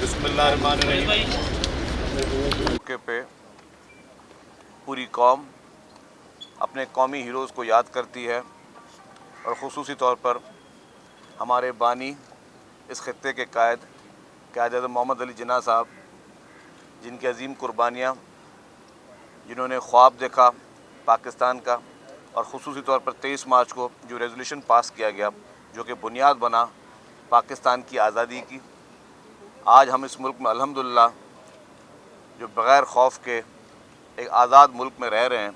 बिस्मिल्लाहिर्रहमानिर्रहीम। मौके पे पूरी कौम अपने कौमी हीरोज़ को याद करती है और ख़ुसूसी तौर पर हमारे बानी इस खित्ते के कायद मोहम्मद अली जिन्ना साहब, जिनकी अजीम कुर्बानियाँ, जिन्होंने ख्वाब देखा पाकिस्तान का, और ख़ुसूसी तौर पर 23 मार्च को जो रेजोल्यूशन पास किया गया जो कि बुनियाद बना पाकिस्तान की आज़ादी की। आज हम इस मुल्क में अल्हम्दुलिल्लाह जो बग़ैर खौफ के एक आज़ाद मुल्क में रह रहे हैं।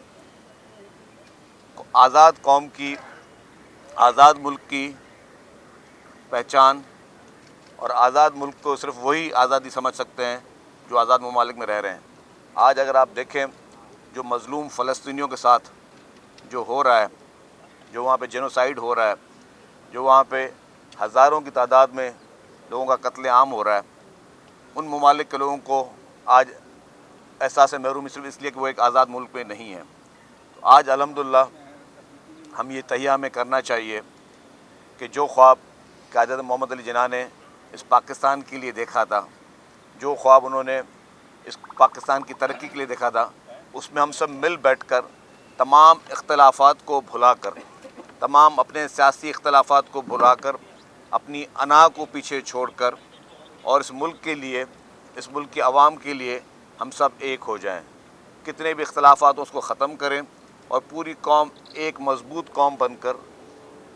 आज़ाद कौम की, आज़ाद मुल्क की पहचान और आज़ाद मुल्क को सिर्फ़ वही आज़ादी समझ सकते हैं जो आज़ाद ममालिक में रह रहे हैं। आज अगर आप देखें जो मज़लूम फ़लस्तीनियों के साथ जो हो रहा है, जो वहाँ पे जेनोसाइड हो रहा है, जो वहाँ पे हज़ारों की तादाद में लोगों का कत्ले आम हो रहा है, उन ममालिक के लोगों को आज एहसास महरूमी सिर्फ इसलिए कि वो एक आज़ाद मुल्क में नहीं है। तो आज अल्हम्दुलिल्लाह हम ये तहिया में करना चाहिए कि जो ख्वाब कायद मोहम्मद अली जिन्ना ने इस पाकिस्तान के लिए देखा था, जो ख्वाब उन्होंने इस पाकिस्तान की तरक्की के लिए देखा था, उसमें हम सब मिल बैठ कर तमाम इख्तलाफात को भुला कर, तमाम अपने सियासी इख्तलाफात को भुला कर, अपनी अना को पीछे छोड़ कर और इस मुल्क के लिए, इस मुल्क की आवाम के लिए हम सब एक हो जाएं। कितने भी इख्तलाफात हो उसको ख़त्म करें और पूरी कौम एक मज़बूत कौम बनकर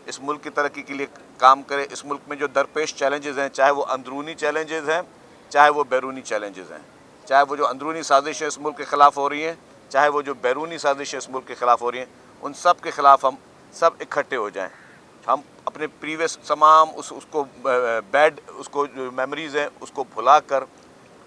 इस मुल्क की तरक्की के लिए काम करे। इस मुल्क में जो दरपेश चैलेंजेस हैं, चाहे वो अंदरूनी चैलेंजेस हैं, चाहे वो बैरूनी चैलेंजेस हैं, चाहे वो जो अंदरूनी साजिशें इस मुल्क के ख़िलाफ़ हो रही हैं, चाहे वो जो बैरूनी साजिशें इस मुल्क के ख़िलाफ़ हो रही हैं, उन सब के ख़िलाफ़ हम सब इकट्ठे हो जाएं। हम अपने प्रीवियस तमाम उसको बैड उसको जो मेमोरीज़ हैं उसको भुला कर,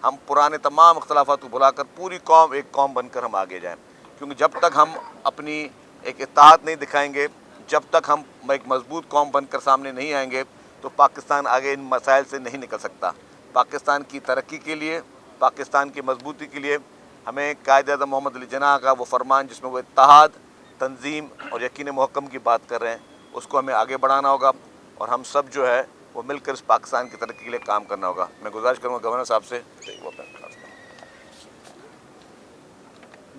हम पुराने तमाम इख्तलाफात को भुला कर पूरी कौम एक कौम बनकर हम आगे जाएं। क्योंकि जब तक हम अपनी एक इत्तेहाद नहीं दिखाएंगे, जब तक हम एक मजबूत कौम बनकर सामने नहीं आएंगे, तो पाकिस्तान आगे इन मसाइल से नहीं निकल सकता। पाकिस्तान की तरक्की के लिए, पाकिस्तान की मजबूती के लिए हमें कायद-ए-आज़म मोहम्मद अली जिन्ना का वो फरमान जिसमें वो इत्तेहाद, तंजीम और यकीन मुहक्कम की बात कर रहे हैं, उसको हमें आगे बढ़ाना होगा और हम सब जो है वो मिलकर इस पाकिस्तान की तरक्की के लिए काम करना होगा। मैं गुजारिश करूँगा गवर्नर साहब से।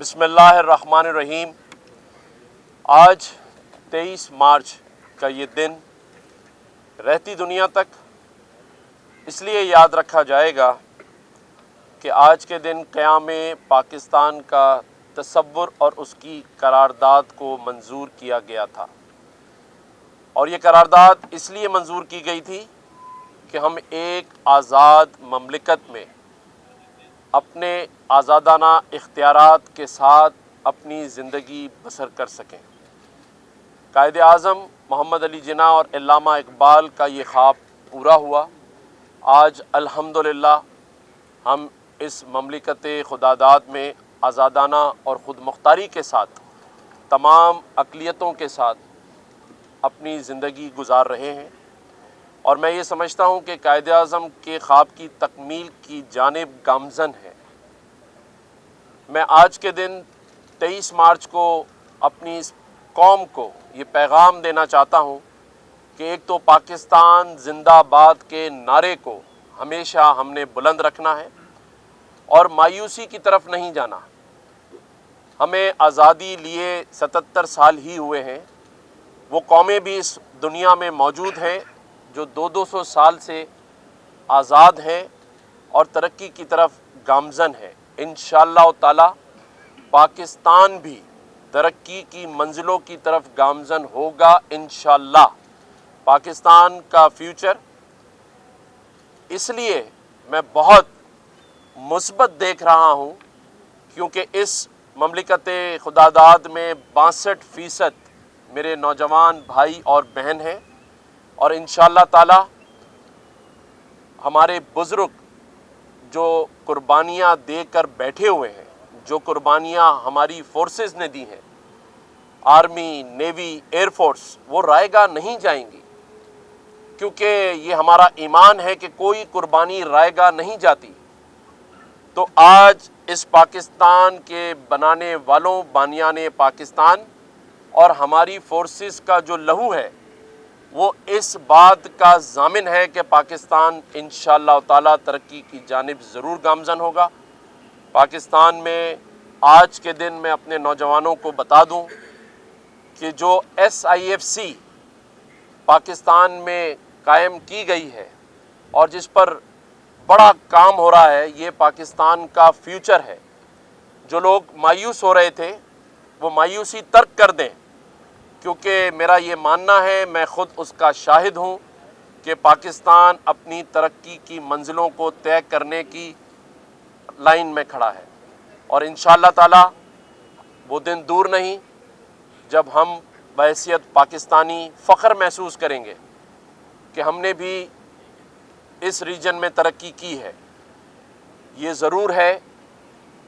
बिस्मिल्लाहिर्रहमानिर्रहीम। आज 23 मार्च का ये दिन रहती दुनिया तक इसलिए याद रखा जाएगा कि आज के दिन क़याम पाकिस्तान का तसव्वुर और उसकी करारदाद को मंजूर किया गया था। और ये करारदाद इसलिए मंजूर की गई थी कि हम एक आज़ाद ममलिकत में अपने आज़ादाना इख्तियारात के साथ अपनी ज़िंदगी बसर कर सकें। कायद आज़म मोहम्मद अली जिन्ना और अल्लामा इकबाल का ये ख्वाब पूरा हुआ। आज अल्हम्दुलिल्लाह हम इस ममलिकत खुदादाद में आज़ादाना और ख़ुद मुख्तारी के साथ तमाम अक़लियतों के साथ अपनी ज़िंदगी गुजार रहे हैं। और मैं ये समझता हूँ कि कायद आज़म के ख्वाब की तकमील की जानिब गामज़न है। मैं आज के दिन 23 मार्च को अपनी इस कौम को ये पैगाम देना चाहता हूँ कि एक तो पाकिस्तान जिंदाबाद के नारे को हमेशा हमने बुलंद रखना है और मायूसी की तरफ नहीं जाना। हमें आज़ादी लिए 77 साल ही हुए हैं। वो कौमें भी इस दुनिया में मौजूद हैं जो 200-200 साल से आज़ाद हैं और तरक्की की तरफ गामज़न है। इंशाअल्लाह ताला पाकिस्तान भी तरक्की की मंजिलों की तरफ गामज़न होगा इंशाअल्लाह। पाकिस्तान का फ्यूचर इसलिए मैं बहुत मुस्बत देख रहा हूँ क्योंकि इस ममलिकत खुदादाद में 62% मेरे नौजवान भाई और बहन हैं और इंशाअल्लाह ताला हमारे बुज़ुर्ग जो कुर्बानियाँ देकर बैठे हुए हैं, जो कुर्बानियाँ हमारी फोर्सेस ने दी हैं, आर्मी, नेवी, एयरफोर्स, वो रायगा नहीं जाएंगी क्योंकि ये हमारा ईमान है कि कोई कुर्बानी रायगा नहीं जाती। तो आज इस पाकिस्तान के बनाने वालों, बानियाने पाकिस्तान और हमारी फोर्सेस का जो लहू है وہ اس بات کا ضامن ہے کہ پاکستان انشاءاللہ تعالی ترقی کی جانب ضرور گامزن ہوگا۔ پاکستان میں آج کے دن میں اپنے نوجوانوں کو بتا دوں کہ جو SIFC پاکستان میں قائم کی گئی ہے اور جس پر بڑا کام ہو رہا ہے، یہ پاکستان کا فیوچر ہے۔ جو لوگ مایوس ہو رہے تھے وہ مایوسی ترک کر دیں، کیونکہ میرا یہ ماننا ہے، میں خود اس کا شاہد ہوں کہ پاکستان اپنی ترقی کی منزلوں کو طے کرنے کی لائن میں کھڑا ہے، اور انشاءاللہ تعالی وہ دن دور نہیں جب ہم بحیثیت پاکستانی فخر محسوس کریں گے کہ ہم نے بھی اس ریجن میں ترقی کی ہے۔ یہ ضرور ہے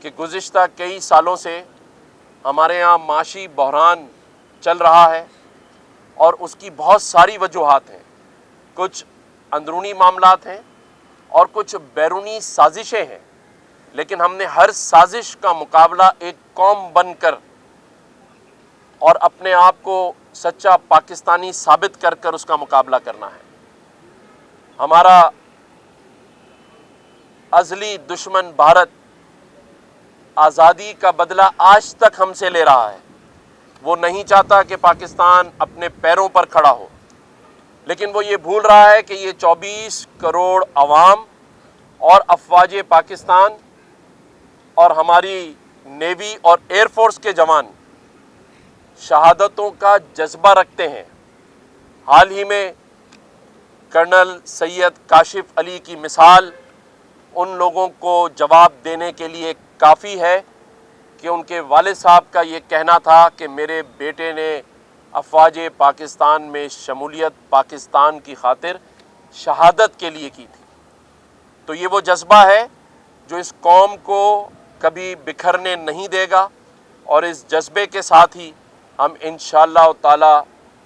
کہ گزشتہ کئی سالوں سے ہمارے یہاں معاشی بحران چل رہا ہے اور اس کی بہت ساری وجوہات ہیں۔ کچھ اندرونی معاملات ہیں اور کچھ بیرونی سازشیں ہیں، لیکن ہم نے ہر سازش کا مقابلہ ایک قوم بن کر اور اپنے آپ کو سچا پاکستانی ثابت کر کر اس کا مقابلہ کرنا ہے۔ ہمارا ازلی دشمن بھارت آزادی کا بدلہ آج تک ہم سے لے رہا ہے۔ وہ نہیں چاہتا کہ پاکستان اپنے پیروں پر کھڑا ہو، لیکن وہ یہ بھول رہا ہے کہ یہ 24 کروڑ عوام اور افواج پاکستان اور ہماری نیوی اور ایئر فورس کے جوان شہادتوں کا جذبہ رکھتے ہیں۔ حال ہی میں کرنل سید کاشف علی کی مثال ان لوگوں کو جواب دینے کے لیے کافی ہے کہ ان کے والد صاحب کا یہ کہنا تھا کہ میرے بیٹے نے افواج پاکستان میں شمولیت پاکستان کی خاطر شہادت کے لیے کی تھی۔ تو یہ وہ جذبہ ہے جو اس قوم کو کبھی بکھرنے نہیں دے گا، اور اس جذبے کے ساتھ ہی ہم انشاءاللہ تعالی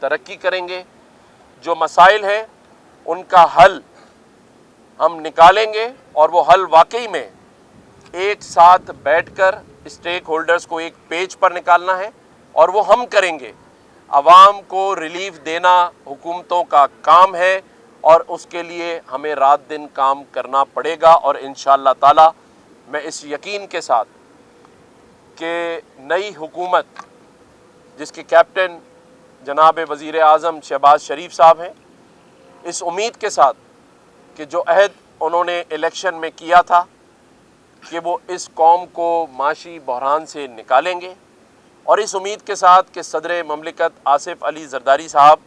ترقی کریں گے۔ جو مسائل ہیں ان کا حل ہم نکالیں گے، اور وہ حل واقعی میں ایک ساتھ بیٹھ کر اسٹیک ہولڈرز کو ایک پیج پر نکالنا ہے، اور وہ ہم کریں گے۔ عوام کو ریلیف دینا حکومتوں کا کام ہے، اور اس کے لیے ہمیں رات دن کام کرنا پڑے گا، اور انشاءاللہ تعالی میں اس یقین کے ساتھ کہ نئی حکومت جس کے کیپٹن جناب وزیر اعظم شہباز شریف صاحب ہیں، اس امید کے ساتھ کہ جو عہد انہوں نے الیکشن میں کیا تھا کہ وہ اس قوم کو معاشی بحران سے نکالیں گے، اور اس امید کے ساتھ کہ صدر مملکت آصف علی زرداری صاحب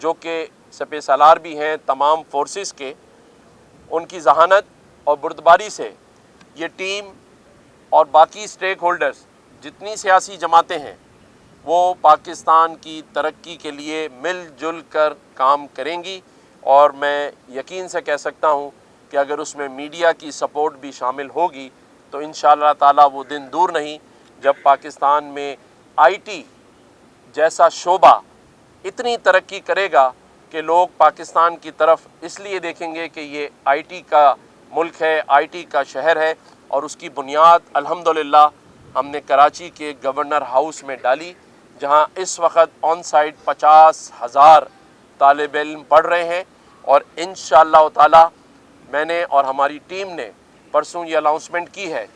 جو کہ سپہ سالار بھی ہیں تمام فورسز کے، ان کی ذہانت اور بردباری سے یہ ٹیم اور باقی اسٹیک ہولڈرز جتنی سیاسی جماعتیں ہیں وہ پاکستان کی ترقی کے لیے مل جل کر کام کریں گی، اور میں یقین سے کہہ سکتا ہوں کہ اگر اس میں میڈیا کی سپورٹ بھی شامل ہوگی تو انشاءاللہ تعالی وہ دن دور نہیں جب پاکستان میں IT جیسا شعبہ اتنی ترقی کرے گا کہ لوگ پاکستان کی طرف اس لیے دیکھیں گے کہ یہ IT کا ملک ہے، IT کا شہر ہے، اور اس کی بنیاد الحمدللہ ہم نے کراچی کے گورنر ہاؤس میں ڈالی، جہاں اس وقت آن سائٹ 50,000 طالب علم پڑھ رہے ہیں، اور انشاءاللہ تعالی میں نے اور ہماری ٹیم نے پرسوں یہ اناؤنسمنٹ کی ہے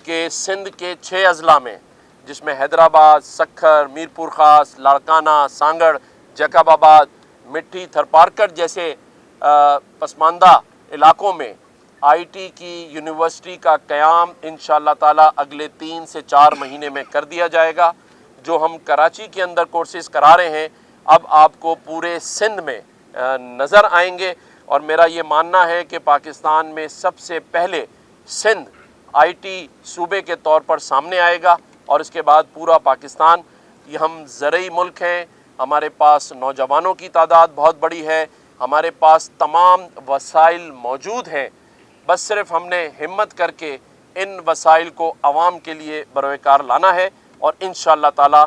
کہ سندھ کے 6 اضلاع میں، جس میں حیدرآباد، سکھر، میرپور خاص، لاڑکانہ، سانگڑ، جیکب آباد، مٹھی، تھرپارکر جیسے پسماندہ علاقوں میں IT کی یونیورسٹی کا قیام انشاءاللہ تعالی اگلے 3 سے 4 مہینے میں کر دیا جائے گا۔ جو ہم کراچی کے اندر کورسز کرا رہے ہیں اب آپ کو پورے سندھ میں نظر آئیں گے، اور میرا یہ ماننا ہے کہ پاکستان میں سب سے پہلے سندھ IT صوبے کے طور پر سامنے آئے گا، اور اس کے بعد پورا پاکستان۔ یہ ہم زرعی ملک ہیں، ہمارے پاس نوجوانوں کی تعداد بہت بڑی ہے، ہمارے پاس تمام وسائل موجود ہیں، بس صرف ہم نے ہمت کر کے ان وسائل کو عوام کے لیے بروئے کار لانا ہے، اور انشاءاللہ تعالی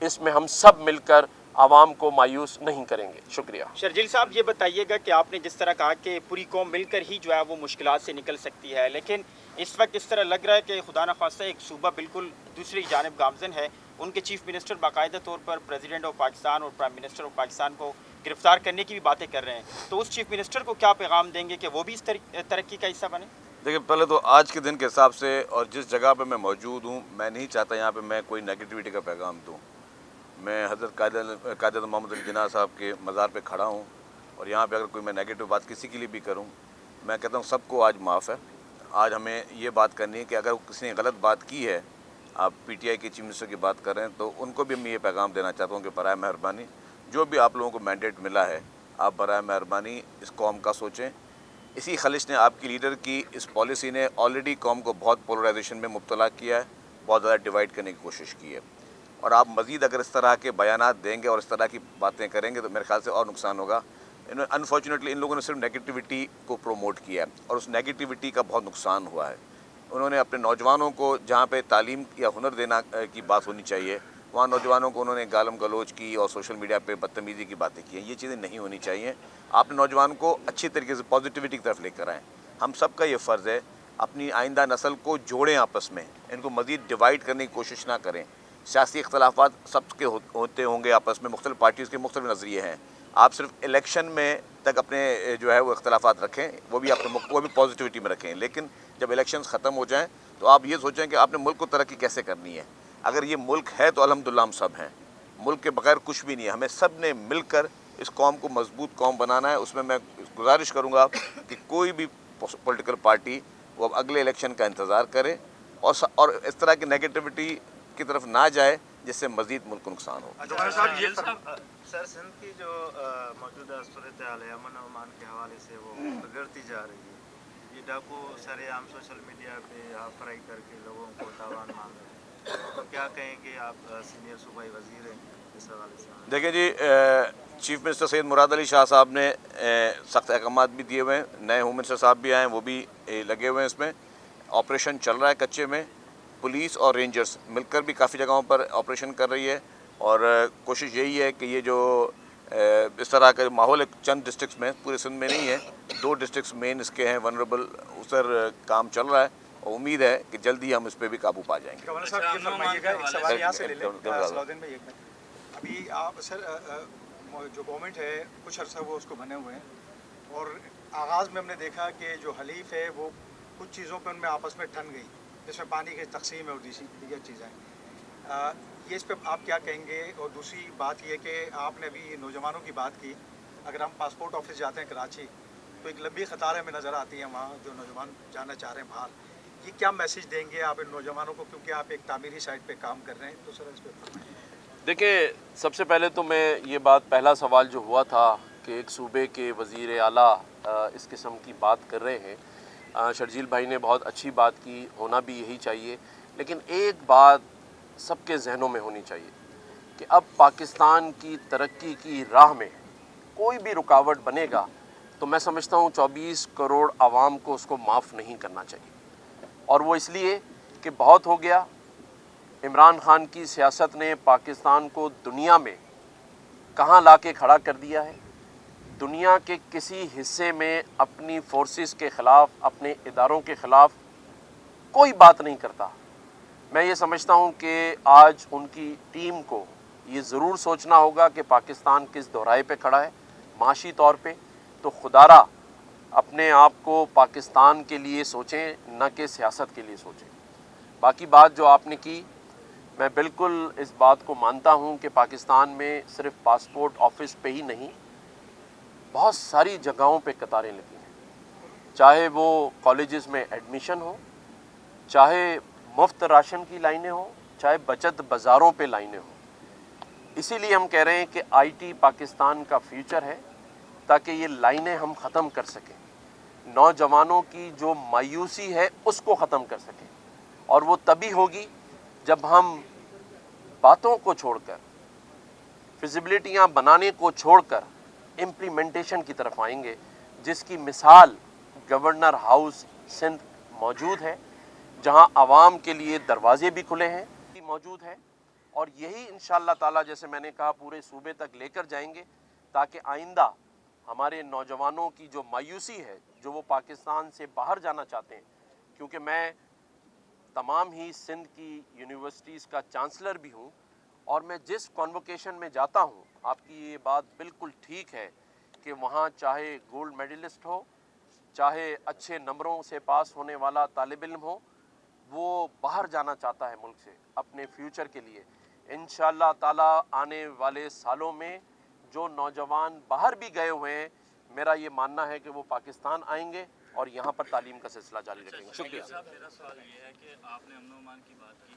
اس میں ہم سب مل کر عوام کو مایوس نہیں کریں گے۔ شکریہ۔ شرجیل صاحب، یہ بتائیے گا کہ آپ نے جس طرح کہا کہ پوری قوم مل کر ہی جو ہے وہ مشکلات سے نکل سکتی ہے، لیکن اس وقت اس طرح لگ رہا ہے کہ خدا نخواستہ ایک صوبہ بالکل دوسری جانب گامزن ہے، ان کے چیف منسٹر باقاعدہ طور پر پریزیڈنٹ آف پاکستان اور پرائم منسٹر آف پاکستان کو गिरफ्तार करने की भी बातें कर रहे हैं, तो उस चीफ मिनिस्टर को क्या पैगाम देंगे कि वो भी इस तरक्की का हिस्सा बने? देखिए, पहले तो आज के दिन के हिसाब से और जिस जगह पे मैं मौजूद हूँ, मैं नहीं चाहता यहाँ पे मैं कोई नेगेटिविटी का पैगाम दूँ। मैं हज़रत कायद मोहम्मद अली जिन्ना साहब के मज़ार पे खड़ा हूँ और यहाँ पे अगर कोई मैं नेगेटिव बात किसी के लिए भी करूँ, मैं कहता हूँ सबको आज माफ़ है। आज हमें ये बात करनी है कि अगर किसी ने गलत बात की है, आप पीटीआई के चीफ मिनिस्टर की बात कर रहे हैं, तो उनको भी मैं ये पैगाम देना चाहता हूँ कि बराए मेहरबानी जो भी आप लोगों को मैंडेट मिला है, आप बराए मेहरबानी इस कौम का सोचें। इसी खलिश ने, आपकी लीडर की इस पॉलिसी ने ऑलरेडी कौम को बहुत पोलराइजेशन में मुब्तला किया है, बहुत ज़्यादा डिवाइड करने की कोशिश की है। और आप मज़ीद अगर इस तरह के बयानात देंगे और इस तरह की बातें करेंगे तो मेरे ख्याल से और नुकसान होगा। अनफॉर्चुनेटली इन लोगों ने सिर्फ नेगेटिविटी को प्रोमोट किया है और उस नेगेटिविटी का बहुत नुकसान हुआ है। उन्होंने अपने नौजवानों को जहाँ पे तालीम या हुनर देना की बात होनी चाहिए, वहाँ नौजवानों को उन्होंने गालम गलोच की और सोशल मीडिया पे बदतमीज़ी की बातें की हैं। ये चीज़ें नहीं होनी चाहिए। आपने नौजवान को अच्छी तरीके से पॉजिटिविटी की तरफ लेकर आएँ। हम सब का ये फ़र्ज़ है, अपनी आइंदा नस्ल को जोड़ें आपस में, इनको मज़ीद डिवाइड करने की कोशिश ना करें। सियासी इख्तलाफात सबके होते होंगे आपस में, मुख्तलिफ पार्टीज़ के मुख्तलिफ नज़रिए हैं। आप सिर्फ इलेक्शन में तक अपने जो है वो इख्तलाफात रखें, वो भी पॉजिटिविटी में रखें। लेकिन जब इलेक्शंस ख़त्म हो जाएं तो आप ये सोचें कि आपने मुल्क को तरक्की कैसे करनी है। अगर ये मुल्क है तो अल्हम्दुलिल्लाह हम सब हैं, मुल्क के बगैर कुछ भी नहीं है। हमें सब ने मिलकर इस कौम को मजबूत कौम बनाना है। उसमें मैं गुजारिश करूँगा कि कोई भी पॉलिटिकल पार्टी वो अब अगले इलेक्शन का इंतज़ार करे और इस तरह की नेगेटिविटी की तरफ ना जाए जिससे मज़ीद मुल्क को नुकसान हो। सर, सिंध की जो मौजूदा सूरत हाल है, अमन अमान के हवाले से वो बिगड़ती जा रही है। ये डाकू सरेआम सोशल मीडिया पे फ्राई करके लोगों को तावान मांग रहे हैं, तो क्या कहेंगे आप, सीनियर सूबाई वज़ीर हैं, इस हवाले से? देखिए जी, चीफ मिनिस्टर सैयद मुराद अली शाह साहब ने सख्त अहकाम भी दिए हुए हैं। नए होम मिनिस्टर साहब भी आए हैं, वो भी लगे हुए हैं इसमें। ऑपरेशन चल रहा है कच्चे में। पुलिस और रेंजर्स मिलकर भी काफ़ी जगहों पर ऑपरेशन कर रही है और कोशिश यही है कि ये जो इस तरह का माहौल है चंद डिस्ट्रिक्ट्स में, पूरे सिंध में नहीं है, 2 डिस्ट्रिक्ट्स मेन इसके हैं वनरेबल, उस पर काम चल रहा है और उम्मीद है कि जल्दी हम इस पर भी काबू पा जाएंगे। गवर्नर साहब, ये फरमाइएगा, एक सवाल यहाँ से ले लें सलाउद्दीन भाई, एक मिनट। अभी आप सर, जो गवर्नमेंट है कुछ अर्सा वो उसको बने हुए हैं और आगाज़ में हमने देखा कि जो हलीफ है वो कुछ चीज़ों पर उनमें आपस में ठन गई, जिसमें पानी की तकसीम है और दीगर चीज़ें। ये इस पर आप क्या कहेंगे? और दूसरी बात ये कि आपने अभी नौजवानों की बात की, अगर हम पासपोर्ट ऑफिस जाते हैं कराची तो एक लंबी कतार हमें नज़र आती है वहाँ, जो नौजवान जाना चाह रहे हैं बाहर। ये क्या मैसेज देंगे आप इन नौजवानों को, क्योंकि आप एक तामीरी साइट पे काम कर रहे हैं? तो सर इस पर देखिए, सबसे पहले तो मैं ये बात, पहला सवाल जो हुआ था कि एक सूबे के वज़ीर आला इस किस्म की बात कर रहे हैं, शर्जील भाई ने बहुत अच्छी बात की, होना भी यही चाहिए। लेकिन एक बात सबके जहनों में होनी चाहिए कि अब पाकिस्तान की तरक्की की राह में कोई भी रुकावट बनेगा तो मैं समझता हूँ 24 करोड़ आवाम को उसको माफ़ नहीं करना चाहिए। और वो इसलिए कि बहुत हो गया, इमरान खान की सियासत ने पाकिस्तान को दुनिया में कहाँ लाके खड़ा कर दिया है। दुनिया के किसी हिस्से में अपनी फोर्सेस के ख़िलाफ़, अपने इदारों के ख़िलाफ़ कोई बात नहीं करता। मैं ये समझता हूँ कि आज उनकी टीम को ये ज़रूर सोचना होगा कि पाकिस्तान किस दोहराए पे खड़ा है माशी तौर पे। तो खुदारा अपने आप को पाकिस्तान के लिए सोचें, न कि सियासत के लिए सोचें। बाकी बात जो आपने की, मैं बिल्कुल इस बात को मानता हूँ कि पाकिस्तान में सिर्फ पासपोर्ट ऑफिस पे ही नहीं, बहुत सारी जगहों पे कतारें लगी हैं। चाहे वो कॉलेजेस में एडमिशन हो, चाहे मुफ्त राशन की लाइनें हो, चाहे बचत बाज़ारों पे लाइनें हो। इसीलिए हम कह रहे हैं कि आईटी पाकिस्तान का फ्यूचर है, ताकि ये लाइनें हम ख़त्म कर सकें, नौजवानों की जो मायूसी है उसको ख़त्म कर सकें। और वो तभी होगी जब हम बातों को छोड़कर, फिजिबिलिटियाँ बनाने को छोड़कर इम्प्लीमेंटेशन की तरफ आएंगे, जिसकी मिसाल गवर्नर हाउस सिंध मौजूद है, जहां आवाम के लिए दरवाजे भी खुले हैं, मौजूद है। और यही इंशाअल्लाह ताला, जैसे मैंने कहा, पूरे सूबे तक लेकर जाएंगे, ताकि आइंदा हमारे नौजवानों की जो मायूसी है, जो वो पाकिस्तान से बाहर जाना चाहते हैं, क्योंकि मैं तमाम ही सिंध की यूनिवर्सिटीज़ का चांसलर भी हूँ اور میں جس کانووکیشن میں جاتا ہوں، آپ کی یہ بات بالکل ٹھیک ہے کہ وہاں چاہے گولڈ میڈلسٹ ہو، چاہے اچھے نمبروں سے پاس ہونے والا طالب علم ہو، وہ باہر جانا چاہتا ہے ملک سے اپنے فیوچر کے لیے. انشاءاللہ تعالی آنے والے سالوں میں جو نوجوان باہر بھی گئے ہوئے ہیں، میرا یہ ماننا ہے کہ وہ پاکستان آئیں گے اور یہاں پر تعلیم کا سلسلہ جاری رکھیں گے. شکریہ. صاحب میرا سوال یہ ہے کہ آپ نے امن و امان کی بات کی،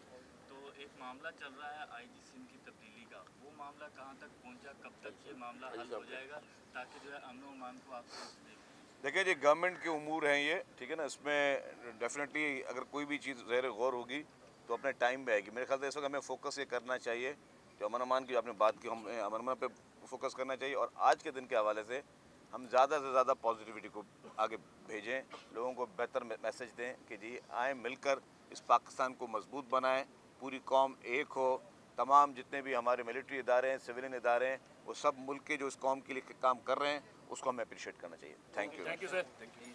تو ایک معاملہ چل رہا ہے آئی جی سندھ کی تبدیلی کا، وہ معاملہ کہاں تک پہنچا، کب تک یہ معاملہ حل ہو جائے گا تاکہ جو ہے امن و امان کو آپ دیکھیں جی، گورنمنٹ کے امور ہیں یہ، ٹھیک ہے نا، اس میں ڈیفینیٹلی اگر کوئی بھی چیز زیر غور ہوگی تو اپنے ٹائم پہ آئے گی. میرے خیال سے اس وقت ہمیں فوکس یہ کرنا چاہیے، جو امن امان کی آپ نے بات کی، ہم امن امان پہ فوکس کرنا چاہیے. اور آج کے دن کے حوالے سے ہم زیادہ سے زیادہ پازیٹیوٹی کو آگے بھیجیں، لوگوں کو بہتر میسج دیں کہ جی آئیں مل کر اس پاکستان کو مضبوط بنائیں، پوری قوم ایک ہو. تمام جتنے بھی ہمارے ملٹری ادارے ہیں، سویلین ادارے ہیں، وہ سب ملک کے جو اس قوم کے لیے کام کر رہے ہیں، اس کو ہمیں اپریشیٹ کرنا چاہیے. Thank you.